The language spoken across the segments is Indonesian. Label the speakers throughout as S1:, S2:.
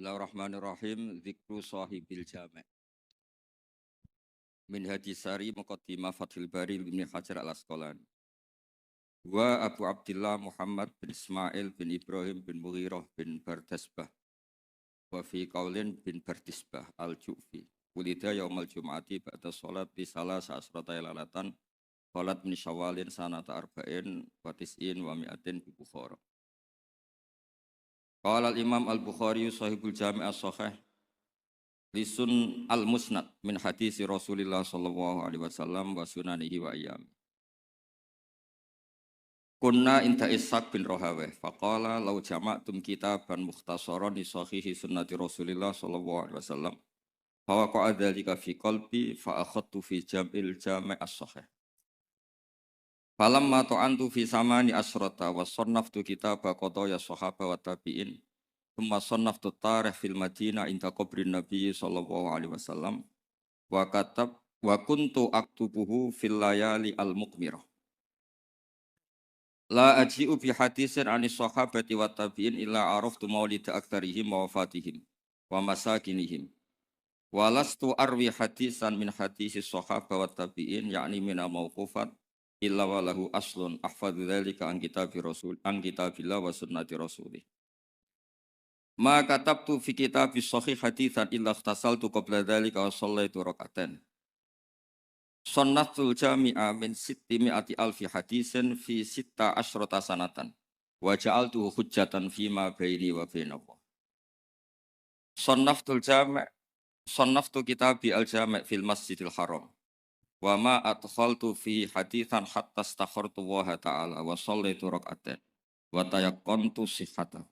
S1: Bismillahirrahmanirrahim. Dzikru sahibil jami'. Min hadisari muqaddimah Fathul Bari bin Hajar al-Asqalani. Wa Abu Abdillah Muhammad bin Ismail bin Ibrahim bin Mughirah bin Bardasbah. Wa fi qaulin bin Bardisbah al-Ju'fi. Wulida yaumal jum'ati ba'da sholat bi salah sa'asrata ilalatan. Sholat min syawalin sanata arba'in wa tis'in wa mi'atin bi Bukhara. Qala al-Imam al-Bukhari sahibul jami' as-sahih. Lisun al-musnad min hadisi Rasulillah sallallahu alaihi wasallam wa sunanihi wa ayyam. Kunna inta Ishaq bin Rahaweh faqala law jama'tum kitaban mukhtasaran li sahihi sunnati Rasulillah sallallahu alaihi wasallam fa waqa'a dzalika fi qalbi fa akhadtu fi jam'il jami' as-sahih. Falamma ta'antu fi samani asrata wa sannaftu kitaba qadaya sahaba wa tabi'in. Thumma sannaftu tarikh fil Madinah inda qabrin Nabi sallallahu alaihi wasallam wa kuntu aktubuhu fil layali al-muqmirah. La aji'u bi hadisin anis sahabati wa tabi'in illa araftu maulida aktsarihim wa wafatihim wa masakinihim. Walastu arwi hadisan min hadisi sahaba wa tabi'in yakni min mauqufat illa walahu aslun ahfadzu dzalika an kitabillah wa sunnati rasulih. Ma katabtu fi kitab sahih haditsan illa ikhtasaltu qabla dzalika wa shallaitu rak'atan. Sunnatul jami'a min 600 alfi hadisin fi 16 sanatan wa ja'altuhu hujjatan fi ma baini wa bainallah. Sannaftu kitabi al-jami' fil Masjidil Haram wa ma adkhaltu fi haditsan hatta astakhartu Allah ta'ala wa shallaitu rak'atan wa tayaqqantu sihhatahu.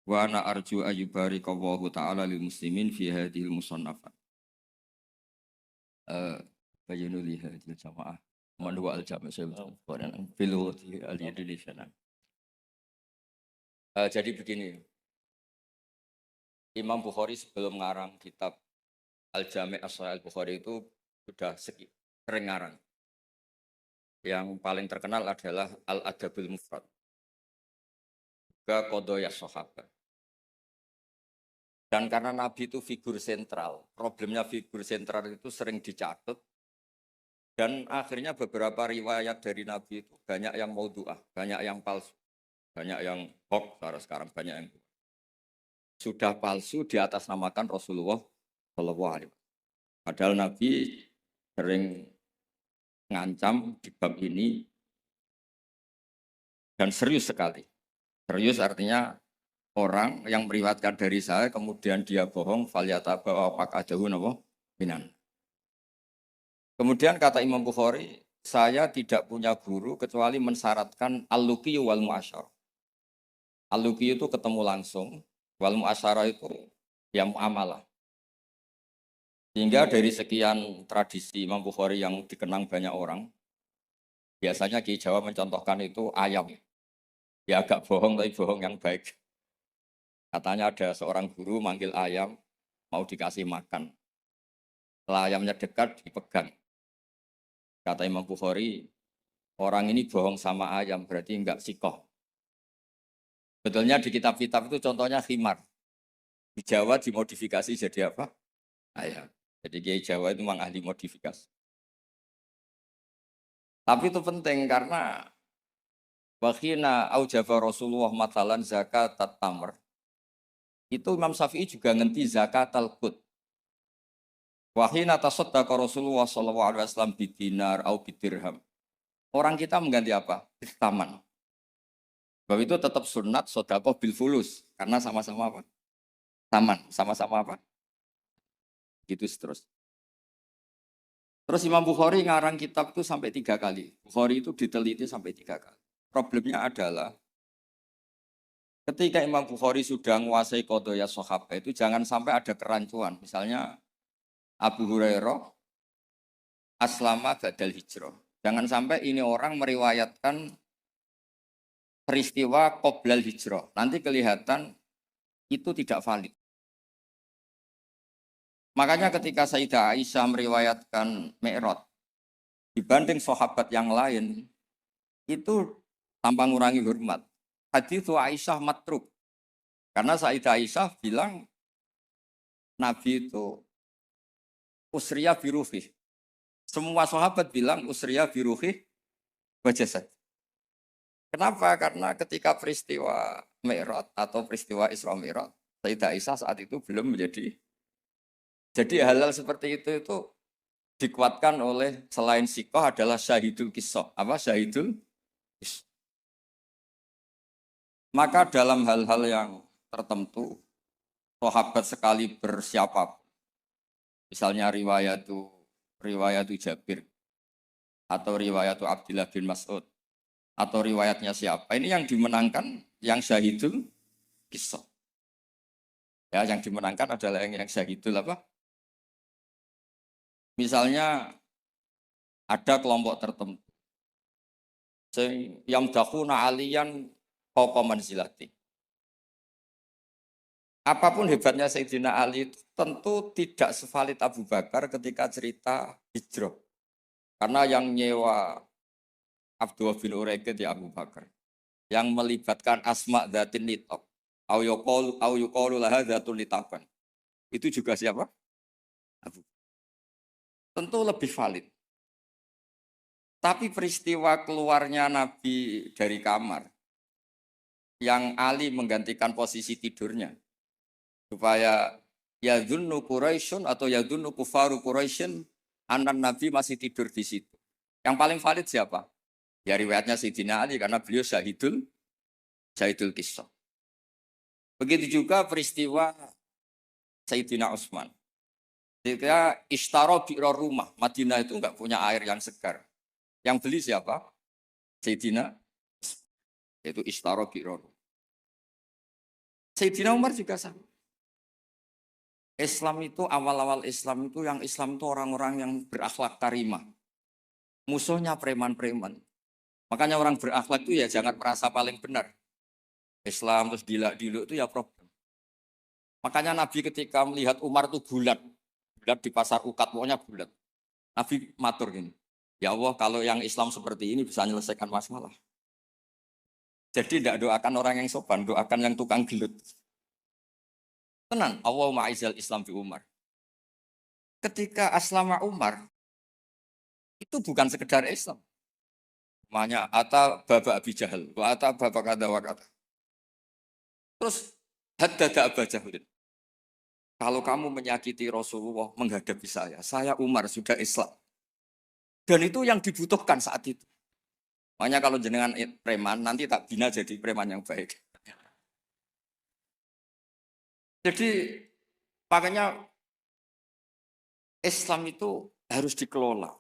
S1: Wa ana arju ayyubarikallahu ta'ala lil muslimin fi hadhil musannafat. Bayanu li hadhil jamaah man huwa al-jami' fil al-Indonesia. Jadi begini, Imam Bukhari sebelum ngarang kitab Al-Jami' As-Sahih Al-Bukhari itu sudah sering ngarang. Yang paling terkenal adalah Al-Adabul Mufrad. Juga Qadaya Sahabat. Dan karena Nabi itu figur sentral, problemnya figur sentral itu sering dicatat, dan akhirnya beberapa riwayat dari Nabi itu banyak yang maudhu'ah, banyak yang palsu, banyak yang hoax, sekarang banyak yang sudah palsu di atas namakan Rasulullah Shallallahu Alaihi Wasallam. Padahal Nabi sering ngancam di bab ini dan serius sekali. Serius artinya orang yang meriwayatkan dari saya kemudian dia bohong falyataba apakah jauh napa minan. Kemudian kata Imam Bukhari, saya tidak punya guru kecuali mensyaratkan al-luqi wal mu'asyarah. Al-luqi itu ketemu langsung, wal mu'asyarah itu ya muamalah. Sehingga dari sekian tradisi Imam Bukhari yang dikenang banyak orang, biasanya Ki Jawa mencontohkan itu ayam. Ya agak bohong tapi bohong yang baik. Katanya ada seorang guru manggil ayam, mau dikasih makan. Setelah ayamnya dekat, dipegang. Kata Imam Bukhari, orang ini bohong sama ayam, berarti enggak sikoh. Betulnya di kitab-kitab itu contohnya khimar. Di Jawa dimodifikasi jadi apa? Ayam. Jadi Kiai Jawa itu memang ahli modifikasi. Tapi itu penting karena wakhina aujaba Rasulullah matalan zakat tamr. Itu Imam Syafi'i juga ngenti zakat al-qut. Wahina tasaddaqa Rasulullah sallallahu alaihi wasallam bidinar au bidirham. Orang kita mengganti apa? Taman. Sebab itu tetap sunat sedekah bil fulus karena sama-sama apa? Taman, sama-sama apa? Gitu terus. Terus Imam Bukhari ngarang kitab itu sampai 3 kali. Bukhari itu diteliti sampai 3 kali. Problemnya adalah ketika Imam Bukhari sudah menguasai qadaya sahabat itu jangan sampai ada kerancuan. Misalnya Abu Hurairah aslama ba'dal hijrah. Jangan sampai ini orang meriwayatkan peristiwa qoblal hijrah. Nanti kelihatan itu tidak valid. Makanya ketika Sayyidah Aisyah meriwayatkan Mi'raj dibanding sahabat yang lain itu tanpa ngurangi hormat. Hadits Aisyah matruk. Karena Sayyidah Aisyah bilang Nabi itu usriya biruhih. Semua sahabat bilang usriya biruhih wajasad. Kenapa? Karena ketika peristiwa Mi'raj atau peristiwa Isra Mi'raj, Sayyidah Aisyah saat itu belum menjadi. Jadi hal-hal seperti itu dikuatkan oleh selain sikoh adalah syahidul kisah. Apa syahidul kisah? Maka dalam hal-hal yang tertentu, sahabat sekali bersiapa, misalnya riwayat Jabir, atau riwayat Abdullah bin Mas'ud, atau riwayatnya siapa, ini yang dimenangkan yang syahidul kisah. Ya, yang dimenangkan adalah yang syahidul apa? Misalnya ada kelompok tertentu yang dakhuna aliyan fauqa manzilati. Apapun hebatnya Sayyidina Ali itu tentu tidak sevalid Abu Bakar ketika cerita hijrah. Karena yang nyewa Abdullah bin Uraiqid ya Abu Bakar. Yang melibatkan asma dzatin nitok. Au yuqalu laha dzatun nitakan. Itu juga siapa? Abu. Tentu lebih valid. Tapi peristiwa keluarnya Nabi dari kamar, yang Ali menggantikan posisi tidurnya, supaya yadhunnu Quraisyun atau yadhunnu kufaru Quraisyun anak Nabi masih tidur di situ. Yang paling valid siapa? Ya riwayatnya Sayyidina Ali karena beliau syahidul kisah. Begitu juga peristiwa Sayyidina Utsman. Ketika ishtaro bi'ra rumah, Madinah itu enggak punya air yang segar. Yang beli siapa? Sayyidina, yaitu ishtaro bi'ra rumah. Sayyidina Umar juga sama. Islam itu awal-awal Islam itu yang Islam itu orang-orang yang berakhlak karimah. Musuhnya preman-preman. Makanya orang berakhlak itu ya jangan merasa paling benar. Islam terus dilak-diluk itu ya problem. Makanya Nabi ketika melihat Umar itu bulat di pasar Ukat, pokoknya bulat. Nabi matur gini, ya Allah kalau yang Islam seperti ini bisa menyelesaikan masalah. Jadi tidak doakan orang yang sopan, doakan yang tukang gelut. Tenang, Allahumma aizal Islam bi Umar. Ketika aslama Umar, itu bukan sekedar Islam. Namanya Ata Baba Abi Jahal, wa Ata Baba Kada wa Kata. Terus haddada Aba Jahlin. Kalau kamu menyakiti Rasulullah menghadapi saya Umar sudah Islam. Dan itu yang dibutuhkan saat itu. Makanya kalau jenengan preman, nanti tak bina jadi preman yang baik. Jadi makanya Islam itu harus dikelola.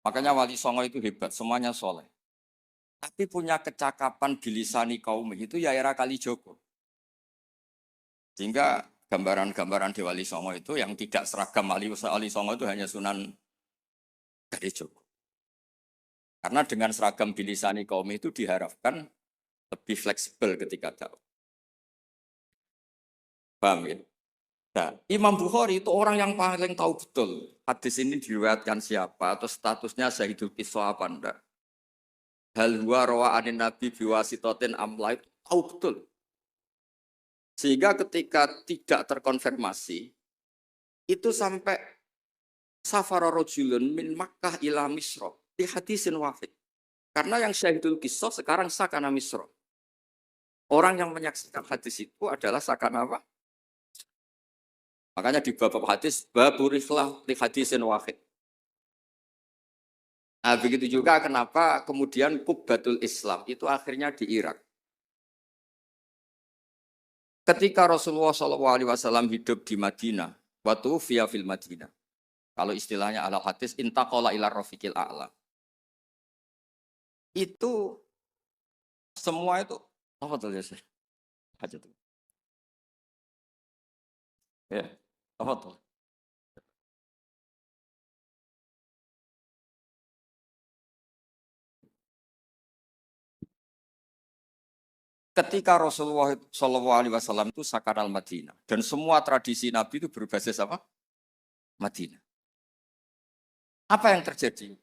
S1: Makanya Wali Songo itu hebat, semuanya soleh. Tapi punya kecakapan bilisani kaum itu ya era Kalijogo. Sehingga gambaran-gambaran di Wali Songo itu yang tidak seragam Wali Songo itu hanya Sunan Kalijogo. Karena dengan seragam bilisani kaum itu diharapkan lebih fleksibel ketika dakwah. Paham ya? Nah, Imam Bukhari itu orang yang paling tahu betul hadis ini diriwayatkan siapa atau statusnya syahidul kisah apa enggak. Hal huwa rawa anin nabi biwasitotin amla itu tahu betul. Sehingga ketika tidak terkonfirmasi, itu sampai safara rajulun min Makkah ila Misra di hadisin wahid. Karena yang syahidul kisah sekarang sakana Misra. Orang yang menyaksikan hadis itu adalah sakana apa? Makanya di bab hadis baburiflah di hadisin wahid. Nah, begitu juga kenapa kemudian Qubbatul Islam itu akhirnya di Irak. Ketika Rasulullah SAW hidup di Madinah, waktu via fil Madinah. Kalau istilahnya ala hadis intaqala ila rafiqil a'la. Itu semua itu apa tuh ya? Aja tuh. Ya, apa tuh? Ketika Rasulullah SAW itu sakanal Madinah dan semua tradisi Nabi itu berbasis apa? Madinah. Apa yang terjadi?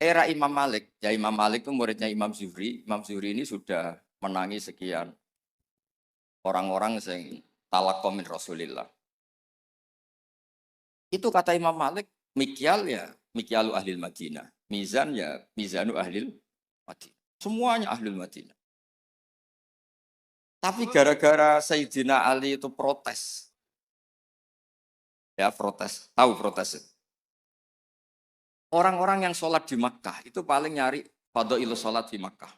S1: Era Imam Malik, ya Imam Malik itu muridnya Imam Zuhri. Imam Zuhri ini sudah menangi sekian orang-orang yang talaqqa min Rasulillah. Itu kata Imam Malik, mikyal ya mikyalu ahlil Madinah, mizan ya mizanu ahlil Madinah. Semuanya ahlul Madinah. Tapi gara-gara Sayyidina Ali itu protes. Ya protes, tahu protes itu. Orang-orang yang sholat di Makkah itu paling nyari fadhailu sholat di Makkah.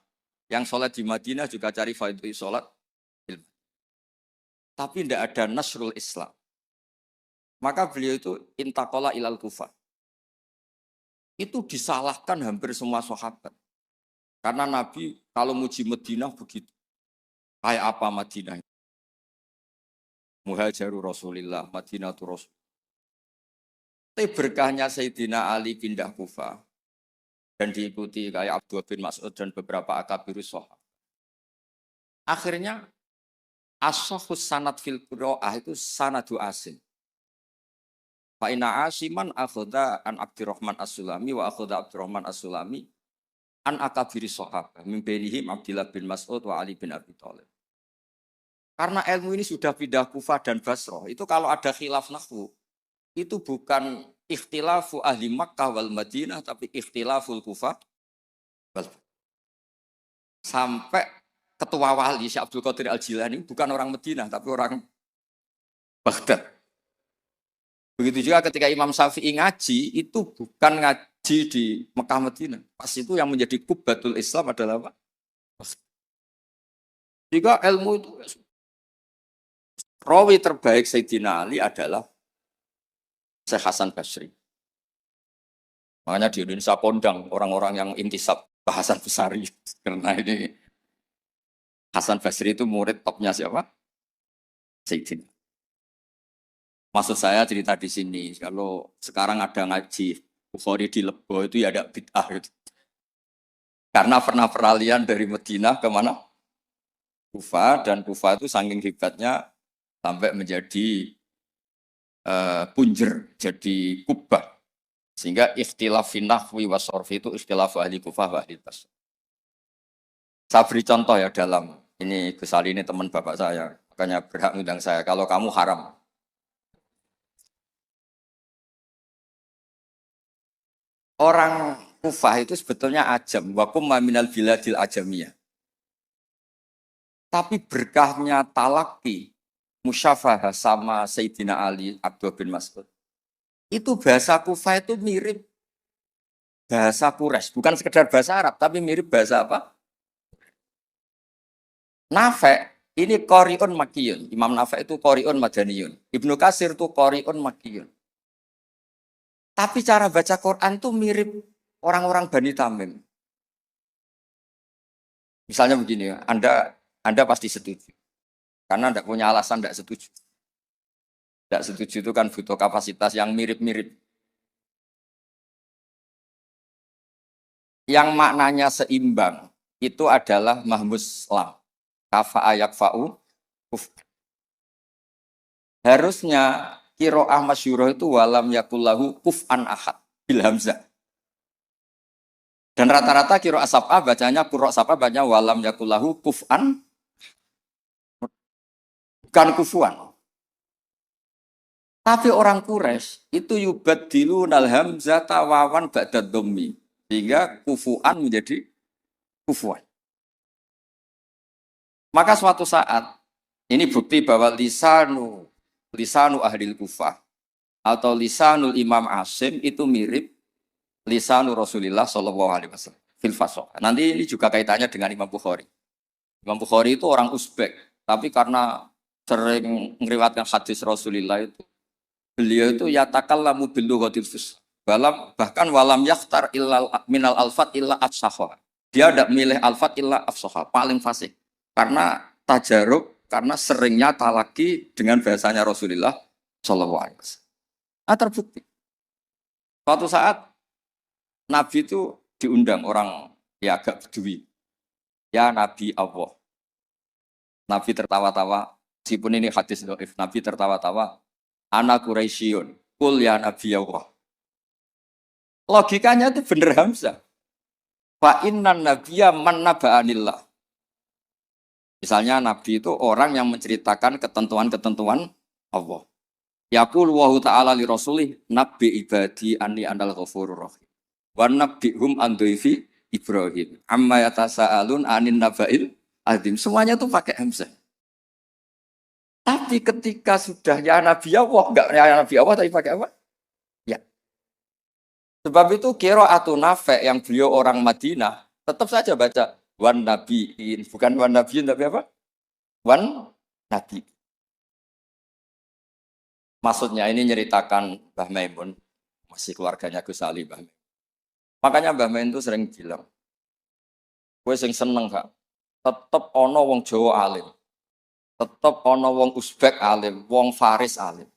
S1: Yang sholat di Madinah juga cari fadhailu sholat. Tapi tidak ada nasrul Islam. Maka beliau itu intaqala ilal Kufah. Itu disalahkan hampir semua sahabat. Karena Nabi kalau muji Madinah begitu. Kayak apa Madinah? Muhajiru Rasulillah, Madinatu Rasul. Tapi berkahnya Sayyidina Ali pindah Kufah dan diikuti kayak Abdullah bin Mas'ud dan beberapa akabirus sahabat. Akhirnya as-sahhus sanad fil qiraah itu sanadu asin. Fa inna asiman akhadha an Abdurrahman As-Sulami wa akhadha Abdurrahman As-Sulami an akabiri sahabat min bainihim Abdullah bin Mas'ud wa Ali bin Abi Thalib. Karena ilmu ini sudah pindah Kufah dan Basrah, itu kalau ada khilaf nahwu, itu bukan ikhtilafu ahli Makkah wal Madinah, tapi ikhtilaful Kufah wal. Sampai ketua wali Syekh Abdul Qadir Al-Jilani bukan orang Madinah, tapi orang Baghdad. Begitu juga ketika Imam Syafi'i ngaji, itu bukan ngaji di Mekah Madinah. Pas itu yang menjadi kubbatul Islam adalah apa? Jika ilmu itu rawi terbaik Sayyidina Ali adalah Syekh Hasan Basri. Makanya di Indonesia kondang orang-orang yang intisab Hasan Basri. Karena ini Hasan Basri itu murid topnya siapa? Sayyidina. Maksud saya cerita di sini, kalau sekarang ada ngaji Bukhari di Lebo itu ya ada bid'ah gitu. Karena pernah peralihan dari Madinah ke mana? Kufah, dan Kufah itu saking hebatnya sampai menjadi punjer, jadi kubah. Sehingga ikhtilaf nahwi wa sorfi itu ikhtilaf ahli Kufah wa ahli Basrah. Saya beri contoh ya dalam, ini Gus Ali ini teman bapak saya, makanya berhak mengundang saya, kalau kamu haram. Orang Kufah itu sebetulnya ajam, wakum minal biladil ajamiyah. Tapi berkahnya talaki, musyafahah sama Sayyidina Ali, Abdullah bin Mas'ud. Itu bahasa Kufah itu mirip bahasa Quraisy, bukan sekedar bahasa Arab, tapi mirip bahasa apa? Nafi' ini qari'un makkiyun. Imam Nafi' itu qari'un madaniyun. Ibnu Katsir itu qari'un makkiyun. Tapi cara baca Quran itu mirip orang-orang Bani Tamim. Misalnya begini, Anda pasti setuju. Karena tidak punya alasan tidak setuju. Tidak setuju itu kan butuh kapasitas yang mirip-mirip. Yang maknanya seimbang itu adalah mahmus lam. Kafa ayak fa'u. Harusnya kiro'ah masyuroh itu walam yakullahu kuf'an ahad bil hamzah. Dan rata-rata kiro'ah sab'ah bacanya, kiro'ah sab'ah bacanya walam yakullahu kuf'an, bukan kufuan. Tapi orang Quraisy itu yubaddilu nal hamzah tawawan ba'dad dhammi. Sehingga kufuan menjadi kufuan. Maka suatu saat, ini bukti bahwa lisanu ahlil Kufah atau lisanul Imam Asim itu mirip lisanu Rasulullah sallallahu alaihi wasallam fil fasah. Nanti ini juga kaitannya dengan Imam Bukhari. Imam Bukhari itu orang Uzbek, tapi karena sering meriwayatkan hadis Rasulullah itu, beliau itu yatakallamu bil lughatil fusha. Bahkan walam yakhtar illa minal alfat illa afsahha. Dia tidak milih alfat illa afsahha, paling fasih. Karena tajarub, karena seringnya talaki dengan bahasanya Rasulullah sallallahu alaihi wasallam. Terbukti. Suatu saat Nabi itu diundang orang ya agak bedui. Ya Nabi Allah. Nabi tertawa-tawa, meskipun ini hadis dhaif, Nabi tertawa-tawa, ana Quraisyun, kul ya Nabi Allah. Logikanya itu bener Hamzah. Fa innan nabiyya man naba'anillah. Misalnya Nabi itu orang yang menceritakan ketentuan-ketentuan Allah. Yaqul wa ta'ala li rasulih nabbi ibadi anni anal ghafurur rahim. Wa nabbihum an dhaifi Ibrahim. Amma yatasaalun anin naba'il azim. Semuanya itu pakai hamzah. Tapi ketika sudah ya Nabi Allah, enggak ya Nabi Allah tapi pakai apa? Ya. Sebab itu qiraatun Nafi' yang beliau orang Madinah tetap saja baca wan nabiin, bukan wan nabiin tapi apa? Wan nabi. Maksudnya ini nyeritakan Mbah Maimun, masih keluarganya Gus Ali Mbah Maimun. Makanya Mbah Maimun itu sering bilang, gue sing seneng Kak, tetep ono wong Jawa alim, tetep ono wong Uzbek alim, wong Faris alim.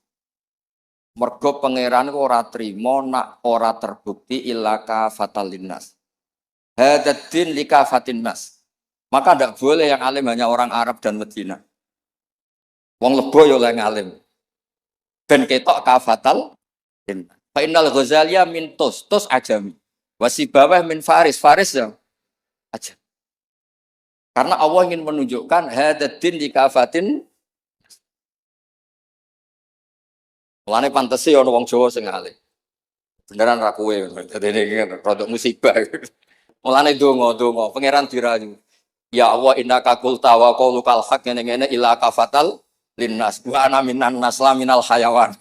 S1: Mergo pangeran ora trimo nak ora terbukti ilaka fatalinas. Hadatin lika fatinas. Maka tidak boleh yang alim hanya orang Arab dan Medina. Wong Lebo yo oleh ngalim. Ben ketok kafatal. Fa innal Ghazalia min tos ajami. Wasibawah min Faris ya aja. Karena Allah ingin menunjukkan hadatin lika fatin. Mulane pantese ana wong Jawa sing alim. Beneran ra kowe. Dadi iki rodok musibah. Mulane donga pangeran dirayu. Ya Allah innaka qulta wa qaulukal haq ngene-ngene ila kafatal linnas wa ana minan nas la minal hayawan.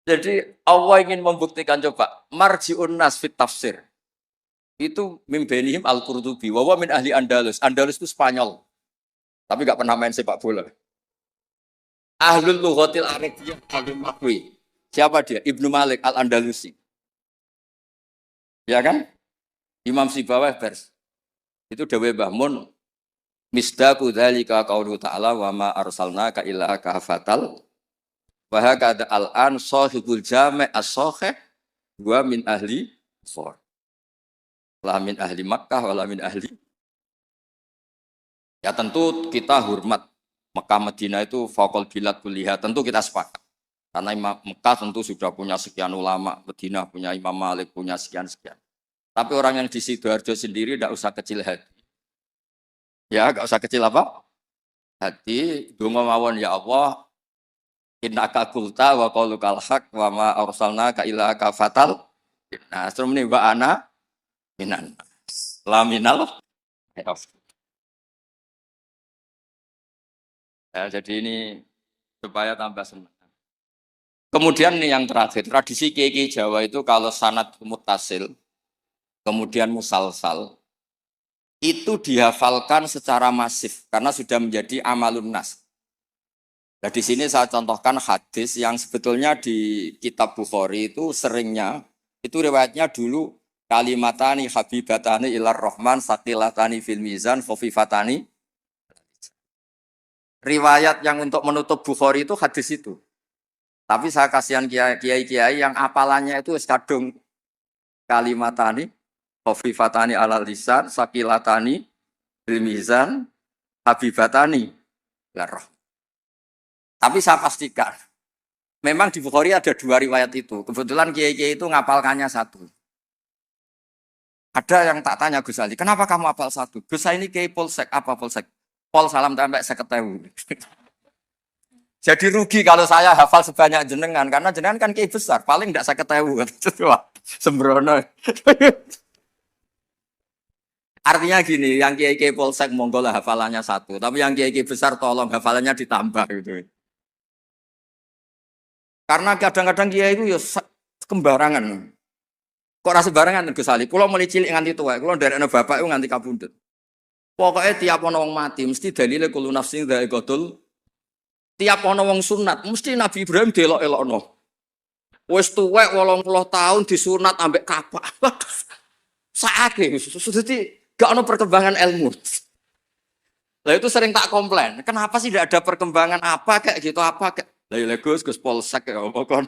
S1: Jadi Allah ingin membuktikan coba marjiun nas fit tafsir. Itu mimbenihim al-Qurtubi wa min ahli Andalus. Andalus itu Spanyol. Tapi enggak pernah main sepak bola. Ahlul lughatil arabiyyah al-Makwi. Siapa dia? Ibnu Malik al-Andalusi. Ya kan? Imam Sibawah pers. Itu dawe Mbah Mun. Misdaku dzalika qaulu ta'ala wa ma arsalnaka illa kafatal. Wa hakada al-an sahibul jami' as-sahih wa min ahli Qur. La min ahli Makkah wala min ahli. Ya tentu kita hormat Mekah Madinah itu faqul bilad kulihat. Tentu kita sepakat. Karena Mekah tentu sudah punya sekian ulama, Madinah punya Imam Malik, punya sekian-sekian. Tapi orang yang di Sidoarjo sendiri tidak usah kecil hati. Ya, enggak usah kecil apa? Hati, donga mawon ya Allah, innaka qulta wa qaulukal haq wa ma arsalnaka illa kafatal. Nah, terus ini wa ana minan laminal. Ya, jadi ini supaya tambah senang. Kemudian nih yang terakhir, tradisi kiai Jawa itu kalau sanad muttasil, kemudian musalsal, itu dihafalkan secara masif karena sudah menjadi amalun nas. Nah, di sini saya contohkan hadis yang sebetulnya di kitab Bukhari itu seringnya, itu riwayatnya dulu kalimatani habibatani ilar rahman saqilatani fil mizan khofifatani. Riwayat yang untuk menutup Bukhari itu hadis itu. Tapi saya kasihan kiai-kiai yang apalannya itu kadung kalimatani khofifatani ala lisan saqilatani fil mizan habibatani ilar. Tapi saya pastikan, memang di Bukhari ada dua riwayat itu. Kebetulan kiai-kiai itu ngapalkannya satu. Ada yang tak tanya Gus Ali, kenapa kamu hafal satu? Gus saya ini kiai polsek, apa polsek? Pol salam tempe 50.000. Jadi rugi kalau saya hafal sebanyak jenengan, karena jenengan kan kiai besar, paling tidak 50.000. Wah, sembrono. Artinya gini, yang kiai-kiai polsek monggo lah hafalannya satu, tapi yang kiai-kiai besar tolong hafalannya ditambah gitu. Karena kadang-kadang kiai itu ya kembarangan. Kok rasa barangan Gus Ali? Kulo mulai cilik nganti tua, kulo dari anak bapak itu nganti kabundut. Pokoknya tiap ana wong mati mesti dalile kulo nafsin dha'iqatul. Tiap ana wong sunat mesti Nabi Ibrahim delok-elokno. Wis tuwek 80 tahun disunat ambek kapak. Saake dadi gak ana perkembangan ilmu. Lah itu sering tak komplain. Kenapa sih tidak ada perkembangan apa kayak gitu apa kayak lah Gus Polsek ya apa kon.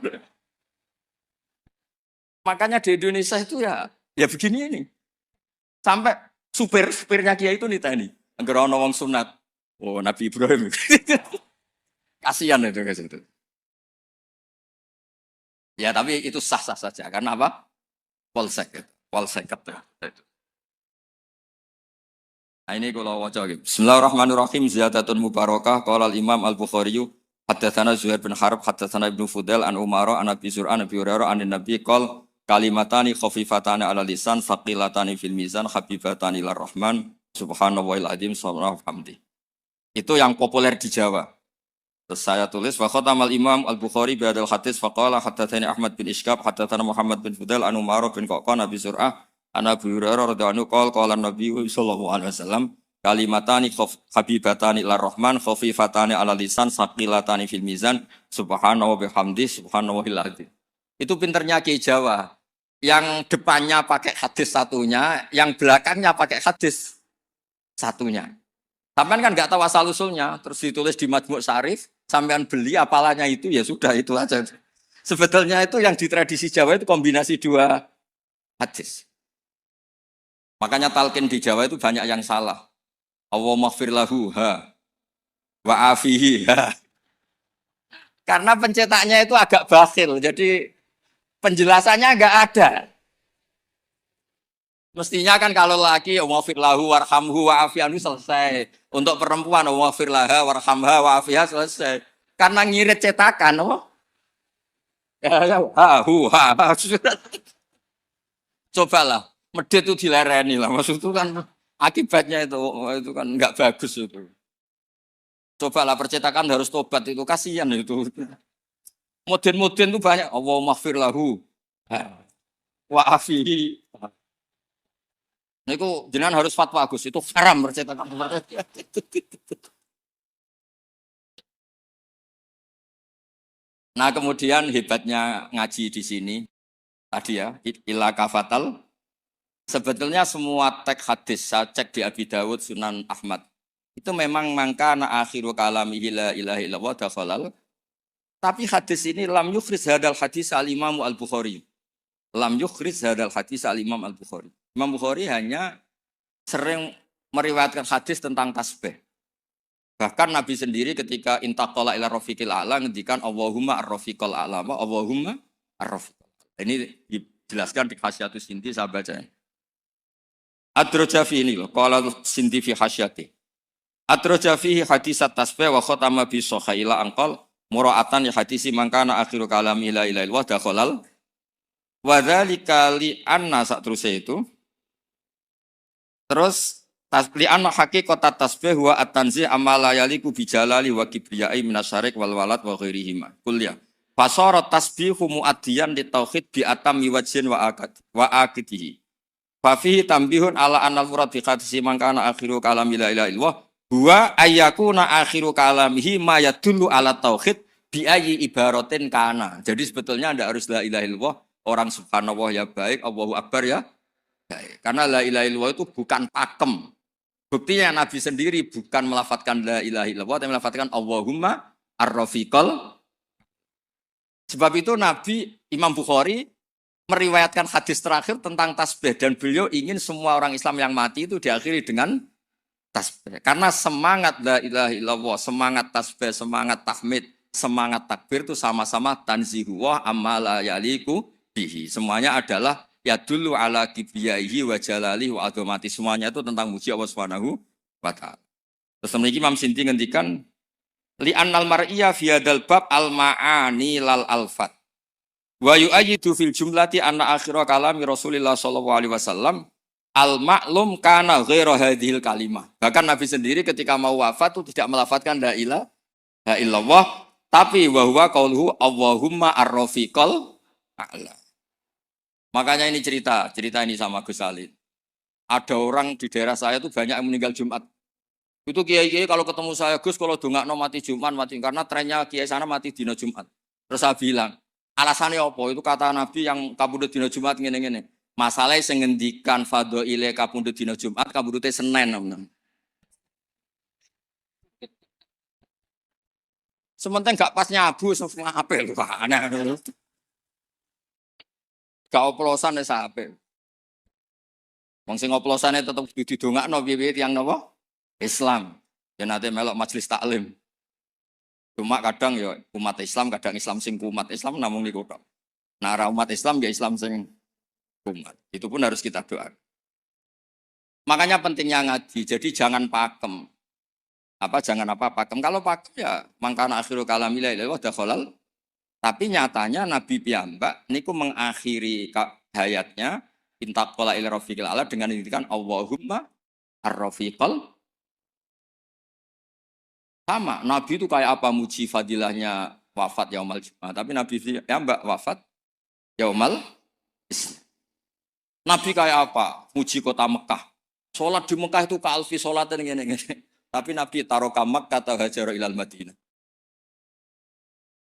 S1: Makanya di Indonesia itu ya begini ini. Sampai supirnya Kiai itu nitani. Angger ana wong sunat. Oh, Nabi Ibrahim. Kasihan itu guys itu. Ya, tapi itu sah-sah saja. Karena apa? Polsek. Polsek itu. Nah, ini kalau waca gitu. Bismillahirrahmanirrahim. Ziyadatun mubarakah. Qala al-Imam Al-Bukhari haddatsana Zuhair bin Harb haddatsana Ibnu Fudail an Umar an Abi Zur'an Abi Hurairah an Nabi qol kalimatani khafifatani ala lisan faqilatani fil mizan habibatani lir rahman subhanallahil azim subhanahu hamdi. Itu yang populer di Jawa. Terus saya tulis wa khatamal Imam Al-Bukhari bi hadzal hadis faqala haddatsani Ahmad bin Ishqab haddatsana Muhammad bin Fudail an Umar bin Qaqan Abi Zur'ah an Abi Hurairah radhiyallahu anhu qala Nabi sallallahu alaihi wasallam kalimatani habibatani ila rahman khafifatani ala lisan saqilatani fil mizan subhanahu wa bihamdi subhanallahil azim. Itu pinternya Ki Jawa. Yang depannya pakai hadis satunya, yang belakangnya pakai hadis satunya. Sampean kan nggak tahu asal usulnya, terus ditulis di Majmu' Syarif, sampean beli apalannya itu ya sudah itu aja. Sebetulnya itu yang di tradisi Jawa itu kombinasi dua hadis. Makanya talqin di Jawa itu banyak yang salah. Allahumma ighfir lahu ha wa afihi ha. Karena pencetaknya itu agak bakhil, jadi penjelasannya enggak ada. Mestinya kan kalau laki Allahumma ighfir lahu warhamhu wa afihi selesai. Untuk perempuan Allahumma ighfir laha warhamha wa afiha selesai. Karena ngirit cetakan, oh. Ha hu ha. Cobalah medit itu dilereni lah, maksud itu kan akibatnya itu kan nggak bagus itu. Cobalah percetakan harus tobat itu kasihan itu. Modern-modern itu banyak. Allahumma ighfir lahu wa afihi. Nah, itu jenengan harus fatwa Gus, itu haram percetakan. Nah kemudian hebatnya ngaji di sini tadi ya ila kafatal. Sebetulnya semua teks hadis saya cek di Abi Dawud, Sunan Ahmad itu memang mangkana akhiru kalamihi la ilaha illallah dakhalal. Tapi hadis ini lam yukhriz hadal hadis al-Imam Al-Bukhari. Lam yukhriz hadal hadis al-Imam Al-Bukhari. Imam Bukhari hanya sering meriwayatkan hadis tentang tasbih. Bahkan Nabi sendiri ketika intaqala ila rafiqil a'la ngendikan Allahumma ar-rafiqal a'la, Allahumma ar-rafiqal. Ini dijelaskan di Hasyiatus Sinti saya baca. Adroja fi ini loh, qala Sinti fi hasyati. Adroja fihi hadisat tasbih wa khatama bi sahila angqal mura'atan ya hadisi mangkana akhiru kalami la ilaha illallah dakhalal. Wa dzalika li anna satruse itu. Terus li anna haqiqatat tasbih wa at-tanzih amala yaliku bi jalali wa kibriyai minasyarik wal walad wa ghairihima. Kuliah. Fasarat tasbihu muaddiyan li tauhid bi atami wajhin wa akidihi. Fafihi tambihun ala anal murad bi hadisi mangkana akhiru kalami la ilaha illallah huwa ayyakuna akhiru kalamihi ma yadullu ala tauhid bi ayyi ibaratin kana. Jadi sebetulnya tidak harus la ilaha illallah, orang subhanallah ya baik, Allahu akbar ya baik. Karena la ilaha illallah itu bukan pakem. Buktinya Nabi sendiri bukan melafadzkan la ilaha illallah, tapi melafadzkan Allahumma ar-rafiqal. Sebab itu Nabi Imam Bukhari meriwayatkan hadis terakhir tentang tasbih dan beliau ingin semua orang Islam yang mati itu diakhiri dengan tasbih. Karena semangat la ilaha illallah, semangat tasbih, semangat tahmid, semangat takbir itu sama-sama tanzihuwah amma la yaliku bihi. Semuanya adalah yadullu ala kibriyaihi wa jalalihi wa azamati. Semuanya itu tentang muji Allah Subhanahu wa taala. Terus memiliki Imam Sinti ngendikan li annal mar'iyya fi hadzal bab al ma'ani lal alfat. Wa yu'ayyidu fil jumlati anna akhira kalami Rasulillah sallallahu alaihi wasallam al-ma'lum kana ghairu hadhil kalimah. Bahkan Nabi sendiri ketika mau wafat itu tidak melafadzkan la ilaha illallah, tapi wa huwa qauluhu Allahumma ar-rafiqal a'la. Makanya ini cerita ini sama Gus Salid. Ada orang di daerah saya itu banyak yang meninggal Jumat. Itu kiai-kiai kalau ketemu saya, Gus kalau dongakno mati Jumat mati karena trennya kiai sana mati dina Jumat. Terus saya bilang, alasannya apa? Itu kata Nabi yang kabudut dina Jumat ngene-ngene. Masalahnya sing ngendikan fadhaile kabudut dina Jumat, kabudute Senin. Sementing gak pas nyabu semua apel kok aneh. Gak oplosan wis apik. Wong sing oplosane tetep didongakno piye-piye tiyang napa? Islam. Ya nate melok majelis taklim. Cuma kadang ya umat Islam, kadang Islam sing kumat. Islam namung niku tok. Nah, umat Islam ya Islam sing kumat. Itu pun harus kita doakan. Makanya pentingnya ngaji. Jadi jangan pakem. Jangan pakem. Kalau pakem ya mangkana akhiru kalamila ilahi wa dakhalal. Tapi nyatanya Nabi piyambak niku mengakhiri hayatnya intaqala ila rafiqil ala dengan mengintikan Allahumma ar-rafiqal. Sama, Nabi itu kayak apa muji fadilahnya wafat yaumal Jumat. Tapi Nabi piyambak wafat yaumal Islam. Nabi kayak apa? Muji kota Mekah. Sholat di Mekah itu kalfi sholatin ngene. Tapi Nabi taroka Makkah atau hajar ilal Madinah.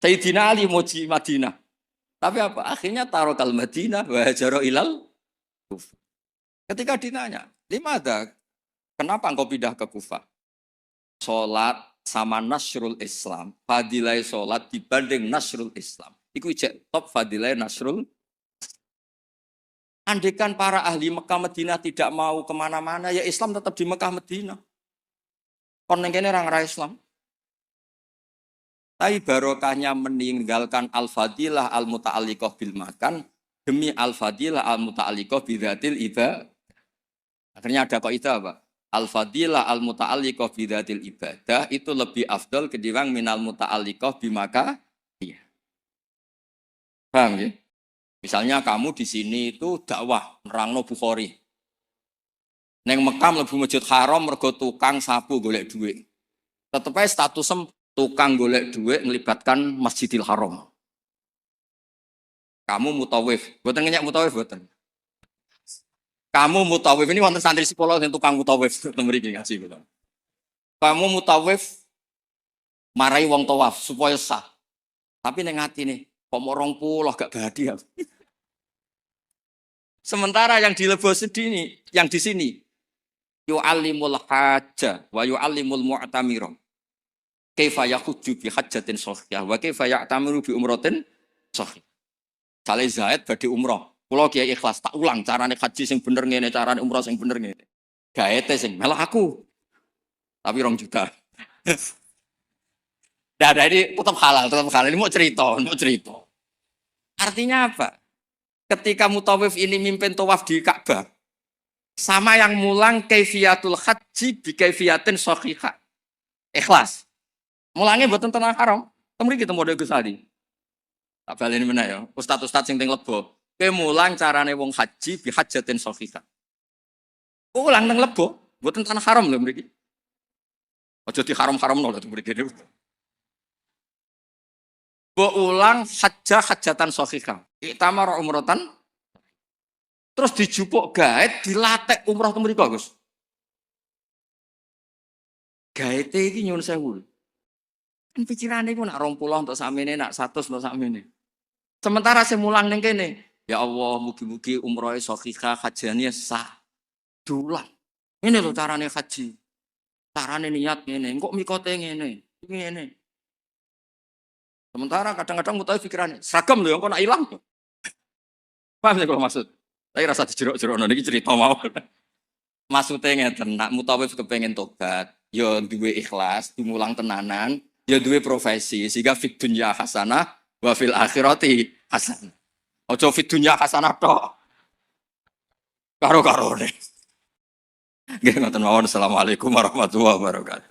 S1: Sayyidina Ali muji Madinah. Tapi apa? Akhirnya tarokal Madinah wa hajar ilal Kufah. Ketika ditanya, "Limada? Kenapa engkau pindah ke Kufah?" Sholat sama nasrul Islam. Fadilai sholat dibanding nasrul Islam. Iku ijek top fadilai nasrul. Andaikan para ahli Mekah Madinah tidak mau kemana-mana, ya Islam tetap di Mekah Madinah. Kon ning kene orang Islam. Tapi barokahnya meninggalkan al-fadilah al-muta'alliqah bil makan demi al-fadilah al-muta'alliqah bidzatil ibadah. Akhirnya ada kaidah apa? Al-fadilah al-muta'alliqah bidzatil ibadah itu lebih afdal ketimbang minal muta'alliqah bimaka. Iya. Paham ya? Misalnya kamu di sini itu dakwah nerangno Bukhari. Neng Mekah mlebu Masjid Haram mergo tukang sapu golek duit. Tetep ae statusem tukang golek duit melibatkan Masjidil Haram. Kamu mutawif, mboten ngenyek mutawif mboten. Kamu mutawif ini wonten santri sekolah sing tukang mutawif mriki ngaji kula. Kamu mutawif marai wong tawaf supaya sah. Tapi ning atine kok mau 20 gak bahagia. Sementara yang dilebos sini, yang di sini yu'allimul hajja wa yu'allimul mu'tamira. Kaifa yakhuddu bi hajjatin shahihah wa kaifa ya'tamiru bi umratin shahih. Sale Zaid badhe umrah. Kula kiai ikhlas tak ulang carane haji sing bener ngene, carane umrah sing bener ngene. Gaete sing melok aku. Tapi 2 juta. Nah, ini tetap halal. Ini mau cerita. Artinya apa? Ketika mutawif ini mimpin tawaf di Ka'bah, sama yang mulang kaifiyatul haji bi kaifiyatin shahihah. Ikhlas. Mulangnya mboten teng haram. Mriki temu Gus Ali. Tak baleni meneh ya. Ustaz-ustaz sing teng Lebo. Kowe mulang carane wong haji bi hajatin shahihah. Ulang teng Lebo, mboten tanah haram lho mriki. Aja di haram-haramno lho mriki. Mbok ulang hajatan shahihah. Iktamar umratan. Terus dijupuk gaet dilatek umrah teng mriko, Gus. Gaete iki nyuwun sewu. Kan pikirane iku nak 20 untuk sakmene, nak 100 untuk sakmene. Sementara sing mulang ning kene, ya Allah mugi-mugi umrohe shahihah, hajane sah. Dulang. Ini lho carane haji. Carane niat ngene, kok mikote ngene. Ngene. Sementara kadang-kadang mutawif pikirannya, seragam lho yang kok nak ilang. Paham ya kalau maksud? Tapi rasa dijerok-jerok, ini cerita mau. Maksudnya ngeten, nak mutawif kepengen tobat, ya duwe ikhlas, dimulang tenanan, ya duwe profesi, sehingga fid dunya hasanah, wa fil akhirati hasanah. Ojo fid dunya hasanah tok. Karo-karo nih. Nggih ngoten mawon. Assalamualaikum warahmatullahi wabarakatuh.